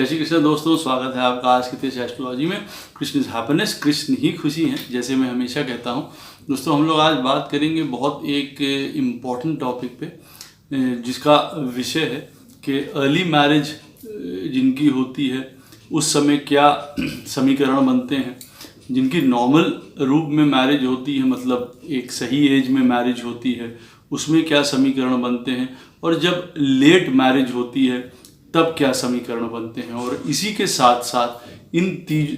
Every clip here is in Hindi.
जय श्री कृष्ण दोस्तों, स्वागत है आपका आज की तेज एस्ट्रोलॉजी में। कृष्ण इज हैप्पीनेस, कृष्ण ही खुशी है, जैसे मैं हमेशा कहता हूँ। दोस्तों हम लोग आज बात करेंगे बहुत एक इम्पॉर्टेंट टॉपिक पे, जिसका विषय है कि अर्ली मैरिज जिनकी होती है उस समय क्या समीकरण बनते हैं। जिनकी नॉर्मल रूप में मैरिज होती है, मतलब एक सही एज में मैरिज होती है, उसमें क्या समीकरण बनते हैं, और जब लेट मैरिज होती है तब क्या समीकरण बनते हैं। और इसी के साथ साथ इन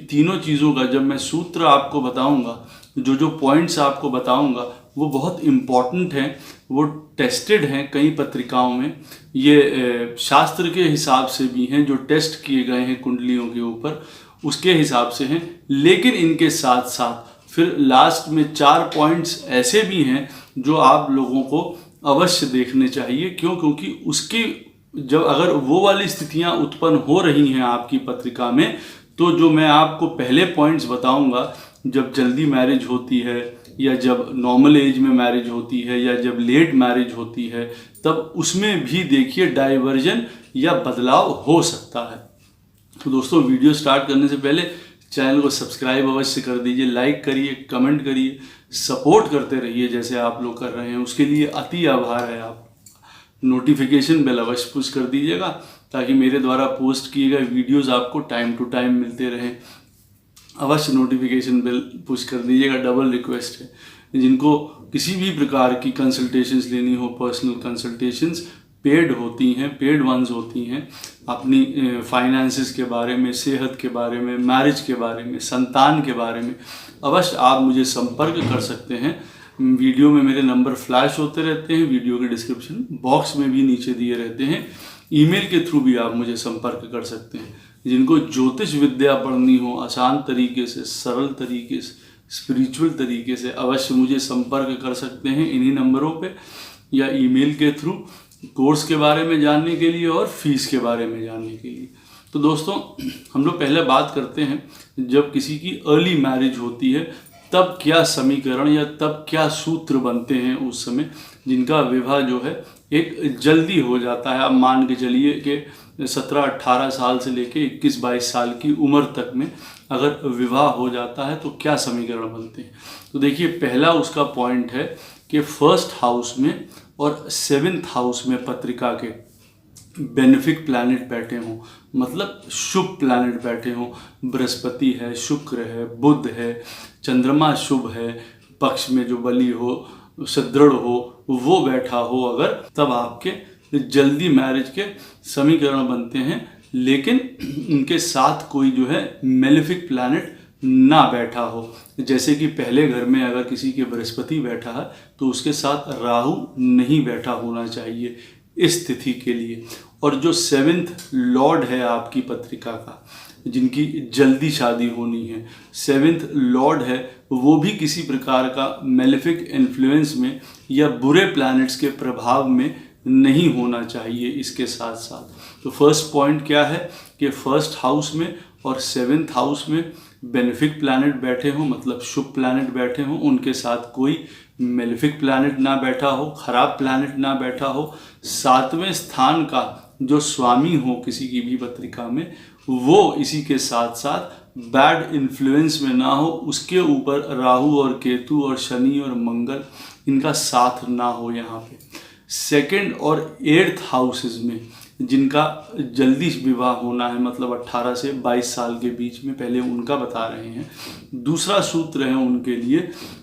तीनों चीज़ों का जब मैं सूत्र आपको बताऊंगा, जो पॉइंट्स आपको बताऊंगा वो बहुत इम्पॉर्टेंट हैं, वो टेस्टेड हैं कई पत्रिकाओं में, ये शास्त्र के हिसाब से भी हैं, जो टेस्ट किए गए हैं कुंडलियों के ऊपर उसके हिसाब से हैं। लेकिन इनके साथ साथ फिर लास्ट में 4 पॉइंट्स ऐसे भी हैं जो आप लोगों को अवश्य देखने चाहिए। क्योंकि उसकी जब अगर वो वाली स्थितियां उत्पन्न हो रही हैं आपकी पत्रिका में, तो जो मैं आपको पहले पॉइंट्स बताऊंगा, जब जल्दी मैरिज होती है या जब नॉर्मल एज में मैरिज होती है या जब लेट मैरिज होती है, तब उसमें भी देखिए डाइवर्जन या बदलाव हो सकता है। तो दोस्तों वीडियो स्टार्ट करने से पहले चैनल को सब्सक्राइब अवश्य कर दीजिए, लाइक करिए, कमेंट करिए, सपोर्ट करते रहिए जैसे आप लोग कर रहे हैं, उसके लिए अति आभार है। आप नोटिफिकेशन बेल अवश्य पुश कर दीजिएगा ताकि मेरे द्वारा पोस्ट किए गए वीडियोस आपको टाइम टू टाइम मिलते रहें। अवश्य नोटिफिकेशन बेल पुश कर दीजिएगा, डबल रिक्वेस्ट है। जिनको किसी भी प्रकार की कंसल्टेशंस लेनी हो, पर्सनल कंसल्टेशंस पेड होती हैं, पेड वंस होती हैं, अपनी फाइनेंसेस के बारे में, सेहत के बारे में, मैरिज के बारे में, संतान के बारे में, अवश्य आप मुझे संपर्क कर सकते हैं। वीडियो में मेरे नंबर फ्लैश होते रहते हैं, वीडियो के डिस्क्रिप्शन बॉक्स में भी नीचे दिए रहते हैं। ईमेल के थ्रू भी आप मुझे संपर्क कर सकते हैं। जिनको ज्योतिष विद्या पढ़नी हो आसान तरीके से, सरल तरीके से, स्पिरिचुअल तरीके से, अवश्य मुझे संपर्क कर सकते हैं इन्हीं नंबरों पे या ईमेल के थ्रू, कोर्स के बारे में जानने के लिए और फीस के बारे में जानने के लिए। तो दोस्तों हम लोग पहले बात करते हैं, जब किसी की अर्ली मैरिज होती है तब क्या समीकरण या तब क्या सूत्र बनते हैं उस समय, जिनका विवाह जो है एक जल्दी हो जाता है। आप मान के चलिए कि 17-18 साल से लेके 21-22 साल की उम्र तक में अगर विवाह हो जाता है तो क्या समीकरण बनते हैं। तो देखिए पहला उसका पॉइंट है कि फर्स्ट हाउस में और 7th हाउस में पत्रिका के बेनिफिक प्लैनेट बैठे हों, मतलब शुभ प्लैनेट बैठे हों। बृहस्पति है, शुक्र है, बुध है, चंद्रमा शुभ है, पक्ष में जो बली हो, सदृढ़ हो, वो बैठा हो अगर, तब आपके जल्दी मैरिज के समीकरण बनते हैं। लेकिन उनके साथ कोई जो है मेलेफिक प्लैनेट ना बैठा हो। जैसे कि पहले घर में अगर किसी के बृहस्पति बैठा है तो उसके साथ राहु नहीं बैठा होना चाहिए इस तिथि के लिए। और जो 7th लॉर्ड है आपकी पत्रिका का, जिनकी जल्दी शादी होनी है, 7th लॉर्ड है, वो भी किसी प्रकार का मेलेफिक इन्फ्लुएंस में या बुरे प्लैनेट्स के प्रभाव में नहीं होना चाहिए इसके साथ साथ। तो फर्स्ट पॉइंट क्या है कि फर्स्ट हाउस में और 7th हाउस में बेनिफिक प्लैनेट बैठे हों, मतलब शुभ प्लैनेट बैठे हों, उनके साथ कोई मेलेफिक प्लैनेट ना बैठा हो, खराब प्लैनेट ना बैठा हो। 7वें स्थान का जो स्वामी हो किसी की भी पत्रिका में, वो इसी के साथ साथ बैड इन्फ्लुएंस में ना हो, उसके ऊपर राहु और केतु और शनि और मंगल इनका साथ ना हो। यहाँ पे 2nd और 8th हाउसेज में जिनका जल्दी विवाह होना है, मतलब 18 से 22 साल के बीच में, पहले उनका बता रहे हैं। दूसरा सूत्र है उनके लिए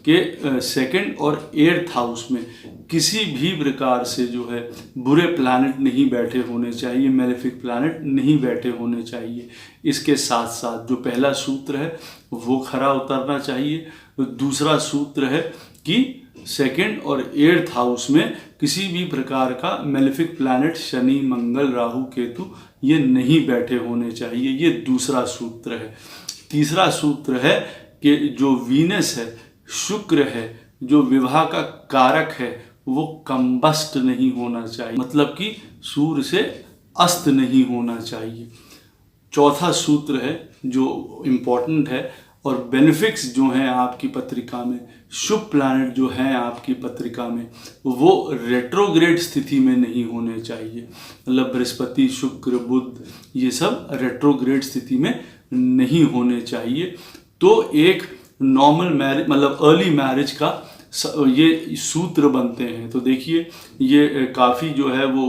कि 2nd और 8th हाउस में किसी भी प्रकार से जो है बुरे प्लैनेट नहीं बैठे होने चाहिए, मेलेफिक प्लैनेट नहीं बैठे होने चाहिए। इसके साथ साथ जो पहला सूत्र है वो खरा उतरना चाहिए। दूसरा सूत्र है कि 2nd और 8th हाउस में किसी भी प्रकार का मेलेफिक प्लैनेट शनि, मंगल, राहु, केतु ये नहीं बैठे होने चाहिए। ये दूसरा सूत्र है। तीसरा सूत्र है कि जो वीनस है, शुक्र है, जो विवाह का कारक है, वो कंबस्ट नहीं होना चाहिए, मतलब कि सूर्य से अस्त नहीं होना चाहिए। चौथा सूत्र है जो इम्पोर्टेंट है, और बेनिफिक्स जो हैं आपकी पत्रिका में, शुभ प्लैनेट जो हैं आपकी पत्रिका में, वो रेट्रोग्रेड स्थिति में नहीं होने चाहिए। मतलब बृहस्पति, शुक्र, बुध ये सब रेट्रोग्रेड स्थिति में नहीं होने चाहिए। तो एक नॉर्मल मैरिज मतलब अर्ली मैरिज का ये सूत्र बनते हैं। तो देखिए ये काफ़ी जो है वो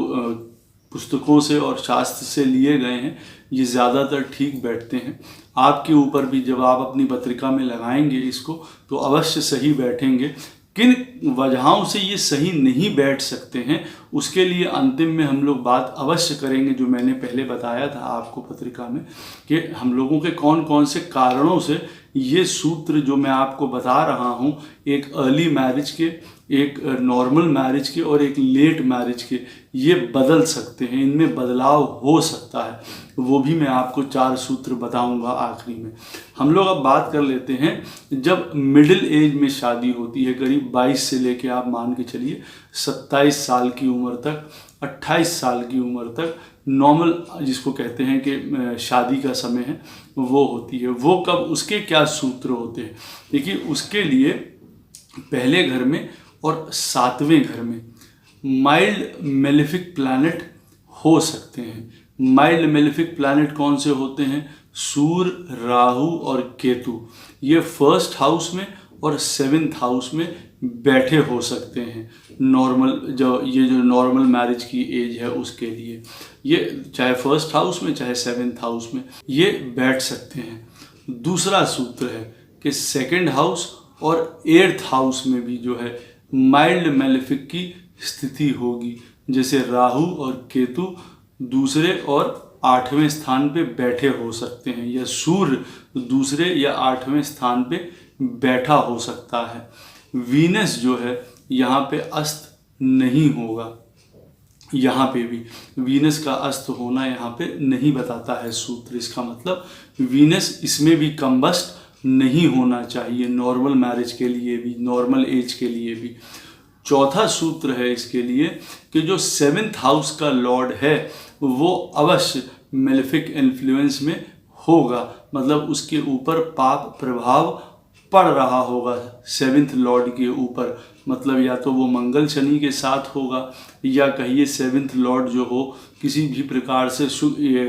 पुस्तकों से और शास्त्र से लिए गए हैं, ये ज़्यादातर ठीक बैठते हैं। आपके ऊपर भी जब आप अपनी पत्रिका में लगाएंगे इसको तो अवश्य सही बैठेंगे। किन वजहों से ये सही नहीं बैठ सकते हैं उसके लिए अंतिम में हम लोग बात अवश्य करेंगे, जो मैंने पहले बताया था आपको पत्रिका में कि हम लोगों के कौन कौन से कारणों से ये सूत्र जो मैं आपको बता रहा हूँ, एक अर्ली मैरिज के, एक नॉर्मल मैरिज के और एक लेट मैरिज के, ये बदल सकते हैं, इनमें बदलाव हो सकता है। वो भी मैं आपको 4 सूत्र बताऊंगा आखिरी में। हम लोग अब बात कर लेते हैं जब मिडिल एज में शादी होती है, करीब 22 से लेके आप मान के चलिए 27 साल की उम्र तक, 28 साल की उम्र तक नॉर्मल जिसको कहते हैं कि शादी का समय है वो होती है। वो कब, उसके क्या सूत्र होते हैं? देखिए उसके लिए पहले घर में और 7वें घर में माइल्ड मेलेफिक प्लैनेट हो सकते हैं। माइल्ड मेलेफिक प्लैनेट कौन से होते हैं? सूर्य, राहु और केतु। ये फर्स्ट हाउस में और 7th हाउस में बैठे हो सकते हैं। नॉर्मल जो नॉर्मल मैरिज की एज है उसके लिए ये चाहे फर्स्ट हाउस में चाहे 7th हाउस में ये बैठ सकते हैं। दूसरा सूत्र है कि 2nd हाउस और 8th हाउस में भी जो है माइल्ड मेलेफिक की स्थिति होगी। जैसे राहु और केतु दूसरे और 8वें स्थान पे बैठे हो सकते हैं, या सूर्य दूसरे या 8वें स्थान पे बैठा हो सकता है। वीनस जो है यहाँ पे अस्त नहीं होगा, यहाँ पे भी वीनस का अस्त होना यहाँ पे नहीं बताता है सूत्र। इसका मतलब वीनस इसमें भी कम्बस्ट नहीं होना चाहिए नॉर्मल मैरिज के लिए भी, नॉर्मल एज के लिए भी। चौथा सूत्र है इसके लिए कि जो 7th हाउस का लॉर्ड है वो अवश्य मेलेफिक इन्फ्लुएंस में होगा, मतलब उसके ऊपर पाप प्रभाव पड़ रहा होगा 7th लॉर्ड के ऊपर। मतलब या तो वो मंगल शनि के साथ होगा, या कहिए 7th लॉर्ड जो हो किसी भी प्रकार से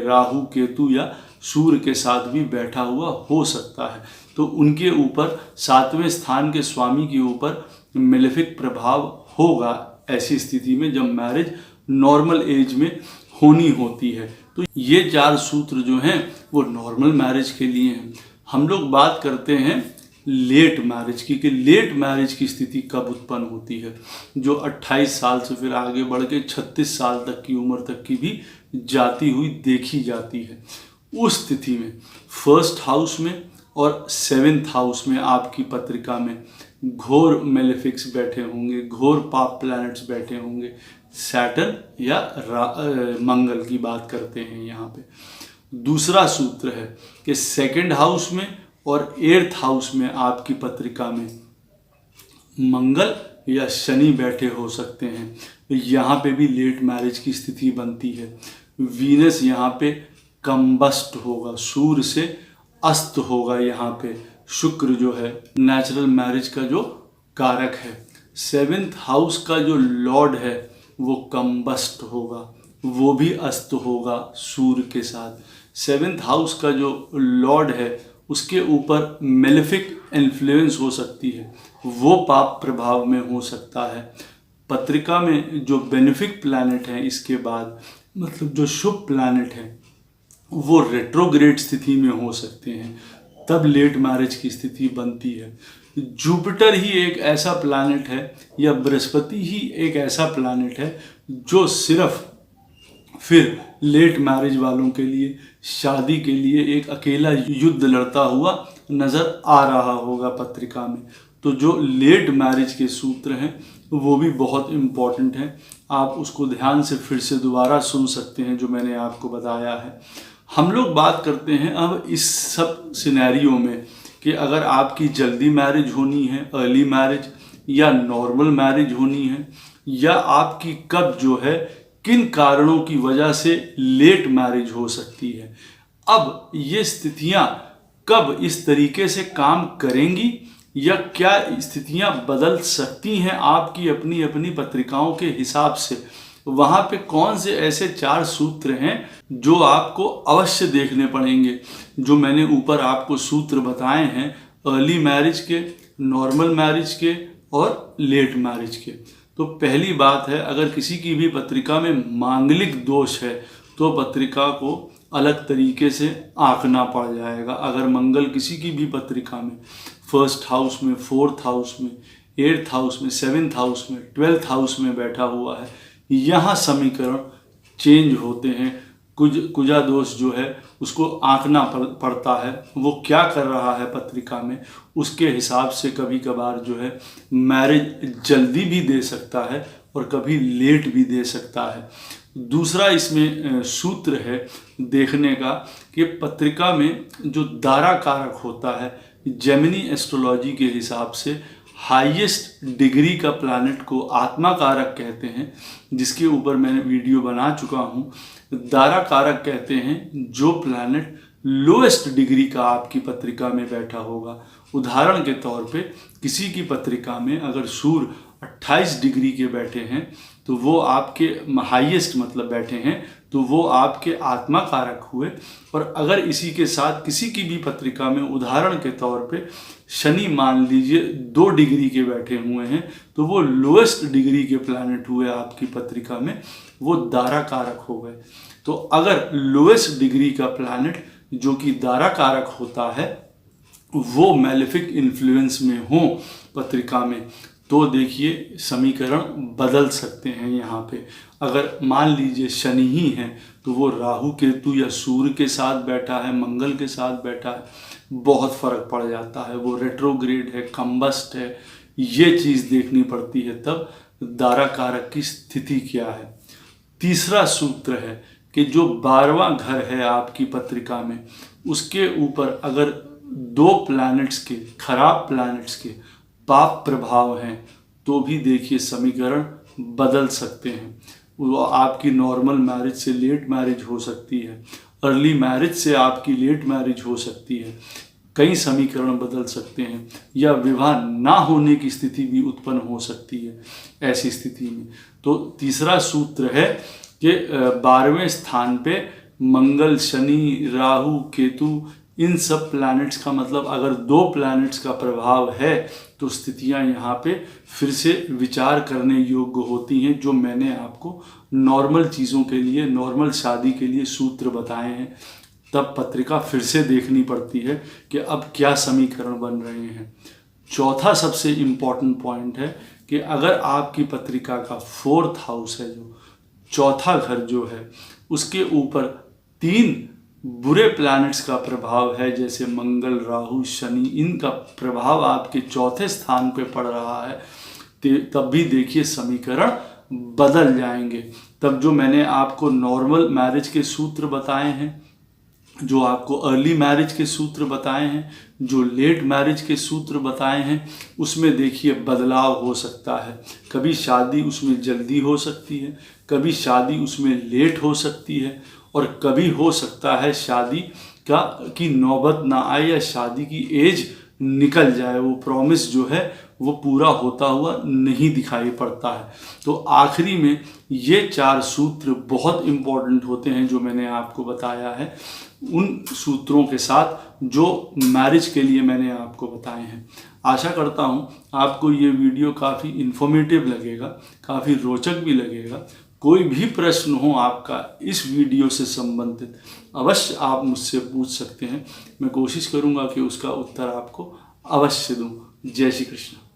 राहु केतु या सूर्य के साथ भी बैठा हुआ हो सकता है। तो उनके ऊपर 7वें स्थान के स्वामी के ऊपर मेलेफिक प्रभाव होगा ऐसी स्थिति में जब मैरिज नॉर्मल एज में होनी होती है। तो ये 4 सूत्र जो हैं वो नॉर्मल मैरिज के लिए हैं। हम लोग बात करते हैं लेट मैरिज की, कि लेट मैरिज की स्थिति कब उत्पन्न होती है, जो 28 साल से फिर आगे बढ़ के 36 साल तक की उम्र तक की भी जाती हुई देखी जाती है। उस स्थिति में फर्स्ट हाउस में और 7th हाउस में आपकी पत्रिका में घोर मेलेफिक्स बैठे होंगे, घोर पाप प्लैनेट्स बैठे होंगे। सैटर्न या मंगल की बात करते हैं यहाँ पे। दूसरा सूत्र है कि 2nd हाउस में और 8th हाउस में आपकी पत्रिका में मंगल या शनि बैठे हो सकते हैं। यहाँ पे भी लेट मैरिज की स्थिति बनती है। वीनस यहाँ पे कम्बस्ट होगा, सूर्य से अस्त होगा। यहाँ पे शुक्र जो है नेचुरल मैरिज का जो कारक है, 7th हाउस का जो लॉर्ड है वो कम्बस्ट होगा, वो भी अस्त होगा सूर्य के साथ। 7th हाउस का जो लॉर्ड है उसके ऊपर मेलेफिक इन्फ्लुएंस हो सकती है, वो पाप प्रभाव में हो सकता है। पत्रिका में जो बेनिफिक प्लैनेट है इसके बाद, मतलब जो शुभ प्लैनेट है वो रेट्रोग्रेड स्थिति में हो सकते हैं, तब लेट मैरिज की स्थिति बनती है। जुपिटर ही एक ऐसा प्लैनेट है या बृहस्पति ही एक ऐसा प्लैनेट है जो सिर्फ फिर लेट मैरिज वालों के लिए, शादी के लिए एक अकेला युद्ध लड़ता हुआ नज़र आ रहा होगा पत्रिका में। तो जो लेट मैरिज के सूत्र हैं वो भी बहुत इम्पॉर्टेंट हैं, आप उसको ध्यान से फिर से दोबारा सुन सकते हैं जो मैंने आपको बताया है। हम लोग बात करते हैं अब इस सब सिनेरियो में कि अगर आपकी जल्दी मैरिज होनी है, अर्ली मैरिज, या नॉर्मल मैरिज होनी है, या आपकी कब जो है किन कारणों की वजह से लेट मैरिज हो सकती है। अब ये स्थितियां कब इस तरीके से काम करेंगी या क्या स्थितियां बदल सकती हैं आपकी अपनी अपनी पत्रिकाओं के हिसाब से। वहाँ पे कौन से ऐसे 4 सूत्र हैं जो आपको अवश्य देखने पड़ेंगे। जो मैंने ऊपर आपको सूत्र बताए हैं अर्ली मैरिज के, नॉर्मल मैरिज के और लेट मैरिज के। तो पहली बात है, अगर किसी की भी पत्रिका में मांगलिक दोष है तो पत्रिका को अलग तरीके से आंकना पड़ जाएगा। अगर मंगल किसी की भी पत्रिका में 1st हाउस में, 4th हाउस में, 8th हाउस में, 7th हाउस में, 12th हाउस में बैठा हुआ है, यहाँ समीकरण चेंज होते हैं। कुजा दोष जो है उसको आंकना पड़ता है, वो क्या कर रहा है पत्रिका में, उसके हिसाब से कभी कभार जो है मैरिज जल्दी भी दे सकता है और कभी लेट भी दे सकता है। दूसरा इसमें सूत्र है देखने का कि पत्रिका में जो दारा कारक होता है, जेमिनी एस्ट्रोलॉजी के हिसाब से हाईएस्ट डिग्री का प्लैनेट को आत्मा कारक कहते हैं, जिसके ऊपर मैंने वीडियो बना चुका हूँ। दारा कारक कहते हैं जो प्लैनेट लोएस्ट डिग्री का आपकी पत्रिका में बैठा होगा। उदाहरण के तौर पे किसी की पत्रिका में अगर सूर्य 28 डिग्री के बैठे हैं तो वो आपके हाईएस्ट मतलब बैठे हैं तो वो आपके आत्मा कारक हुए। और अगर इसी के साथ किसी की भी पत्रिका में उदाहरण के तौर पे शनि मान लीजिए 2 डिग्री के बैठे हुए हैं तो वो लोएस्ट डिग्री के प्लैनेट हुए आपकी पत्रिका में, वो दारा कारक हो गए। तो अगर लोएस्ट डिग्री का प्लैनेट जो कि दारा कारक होता है वो मैलेफिक इन्फ्लुएंस में हो पत्रिका में, तो देखिए समीकरण बदल सकते हैं। यहाँ पे अगर मान लीजिए शनि ही है तो वो राहु केतु या सूर्य के साथ बैठा है, मंगल के साथ बैठा है, बहुत फर्क पड़ जाता है। वो रेट्रोग्रेड है, कंबस्ट है, ये चीज़ देखनी पड़ती है तब दारा कारक की स्थिति क्या है। तीसरा सूत्र है कि जो 12वां घर है आपकी पत्रिका में, उसके ऊपर अगर 2 प्लैनेट्स के, खराब प्लैनेट्स के पाप प्रभाव हैं तो भी देखिए समीकरण बदल सकते हैं। वो आपकी नॉर्मल मैरिज से लेट मैरिज हो सकती है, अर्ली मैरिज से आपकी लेट मैरिज हो सकती है, कई समीकरण बदल सकते हैं, या विवाह ना होने की स्थिति भी उत्पन्न हो सकती है ऐसी स्थिति में। तो तीसरा सूत्र है कि 12वें स्थान पे मंगल, शनि, राहु, केतु, इन सब प्लैनेट्स का मतलब अगर 2 प्लैनेट्स का प्रभाव है तो स्थितियां यहाँ पे फिर से विचार करने योग्य होती हैं। जो मैंने आपको नॉर्मल चीज़ों के लिए, नॉर्मल शादी के लिए सूत्र बताए हैं, तब पत्रिका फिर से देखनी पड़ती है कि अब क्या समीकरण बन रहे हैं। चौथा सबसे इम्पॉर्टेंट पॉइंट है कि अगर आपकी पत्रिका का 4th हाउस है, जो चौथा घर जो है, उसके ऊपर 3 बुरे प्लैनेट्स का प्रभाव है, जैसे मंगल, राहु, शनि, इनका प्रभाव आपके चौथे स्थान पे पड़ रहा है, तब भी देखिए समीकरण बदल जाएंगे। तब जो मैंने आपको नॉर्मल मैरिज के सूत्र बताए हैं, जो आपको अर्ली मैरिज के सूत्र बताए हैं, जो लेट मैरिज के सूत्र बताए हैं, उसमें देखिए बदलाव हो सकता है। कभी शादी उसमें जल्दी हो सकती है, कभी शादी उसमें लेट हो सकती है, और कभी हो सकता है शादी की नौबत ना आए या शादी की एज निकल जाए, वो प्रॉमिस जो है वो पूरा होता हुआ नहीं दिखाई पड़ता है। तो आखिरी में ये 4 सूत्र बहुत इम्पोर्टेंट होते हैं जो मैंने आपको बताया है, उन सूत्रों के साथ जो मैरिज के लिए मैंने आपको बताए हैं। आशा करता हूँ आपको ये वीडियो काफ़ी इन्फॉर्मेटिव लगेगा, काफ़ी रोचक भी लगेगा। कोई भी प्रश्न हो आपका इस वीडियो से संबंधित, अवश्य आप मुझसे पूछ सकते हैं। मैं कोशिश करूँगा कि उसका उत्तर आपको अवश्य दूँ। जय श्री कृष्ण।